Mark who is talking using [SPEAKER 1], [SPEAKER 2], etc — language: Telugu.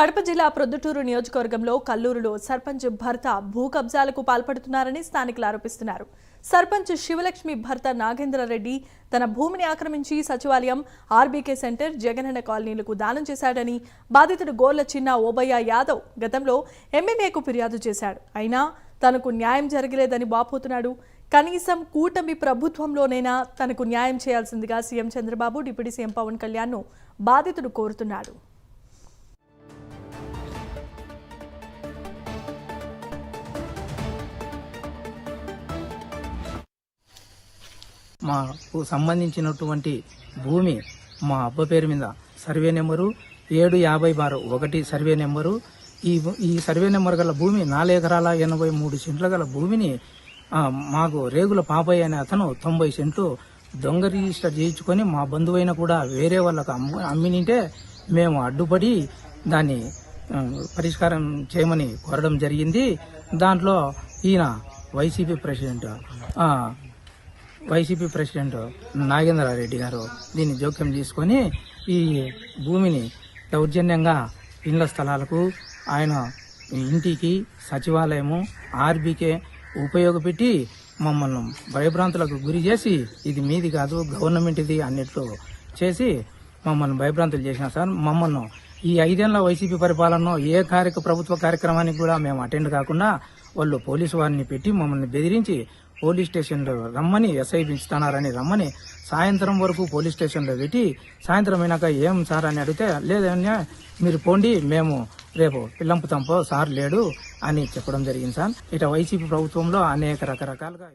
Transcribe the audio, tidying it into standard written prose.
[SPEAKER 1] కడప జిల్లా ప్రొద్దుటూరు నియోజకవర్గంలో కల్లూరులో సర్పంచ్ భర్త భూ కబ్జాలకు పాల్పడుతున్నారని స్థానికులు ఆరోపిస్తున్నారు. సర్పంచ్ శివలక్ష్మి భర్త నాగేంద్రరెడ్డి తన భూమిని ఆక్రమించి సచివాలయం, ఆర్బీకే సెంటర్, జగనన్న కాలనీలకు దానం చేశాడని బాధితుడు గోర్ల చిన్న ఓబయ్య యాదవ్ గతంలో ఎమ్మెల్యేకు ఫిర్యాదు చేశాడు. అయినా తనకు న్యాయం జరగలేదని వాపోతున్నాడు. కనీసం కూటమి ప్రభుత్వంలోనైనా తనకు న్యాయం చేయాల్సిందిగా CM Chandrababu, deputy CM Pawan కళ్యాణ్ను బాధితుడు కోరుతున్నాడు.
[SPEAKER 2] మాకు సంబంధించినటువంటి భూమి మా అబ్బ పేరు మీద సర్వే నెంబరు 750/1 సర్వే నెంబరు. ఈ సర్వే నెంబర్ గల భూమి 4 ఎకరాల 83 సెంట్ల గల భూమిని మాకు రేగుల పాపయ్య అనే అతను 90 సెంట్లు దొంగ రిజిస్టర్ చేయించుకొని మా బంధువైన కూడా వేరే వాళ్ళకు అమ్మినింటే మేము అడ్డుపడి దాన్ని పరిష్కారం చేయమని కోరడం జరిగింది. దాంట్లో ఈయన వైసీపీ ప్రెసిడెంట్ నాగేంద్రరెడ్డి గారు దీన్ని జోక్యం తీసుకొని ఈ భూమిని దౌర్జన్యంగా ఇళ్ల స్థలాలకు, ఆయన ఇంటికి, సచివాలయము, ఆర్బీకే ఉపయోగపెట్టి మమ్మల్ని భయభ్రాంతులకు గురి చేసి ఇది మీది కాదు గవర్నమెంట్ది అన్నట్లు చేసి మమ్మల్ని భయభ్రాంతులు చేసిన సార్. మమ్మల్ని ఈ 5 ఏళ్ల వైసీపీ పరిపాలనలో ఏ ప్రభుత్వ కార్యక్రమానికి కూడా మేము అటెండ్ కాకుండా వాళ్ళు పోలీసు వారిని పెట్టి మమ్మల్ని బెదిరించి పోలీస్ స్టేషన్లో రమ్మని, ఎస్ఐ పిలుస్తున్నారని రమ్మని సాయంత్రం వరకు పోలీస్ స్టేషన్లో పెట్టి సాయంత్రం అయినాక ఏం సార్ అని అడిగితే లేదన్నా మీరు పోండి, మేము రేపు పిల్లంపుతాంపో సార్ లేడు అని చెప్పడం జరిగింది సార్. ఇట వైసీపీ ప్రభుత్వంలో అనేక రకరకాలుగా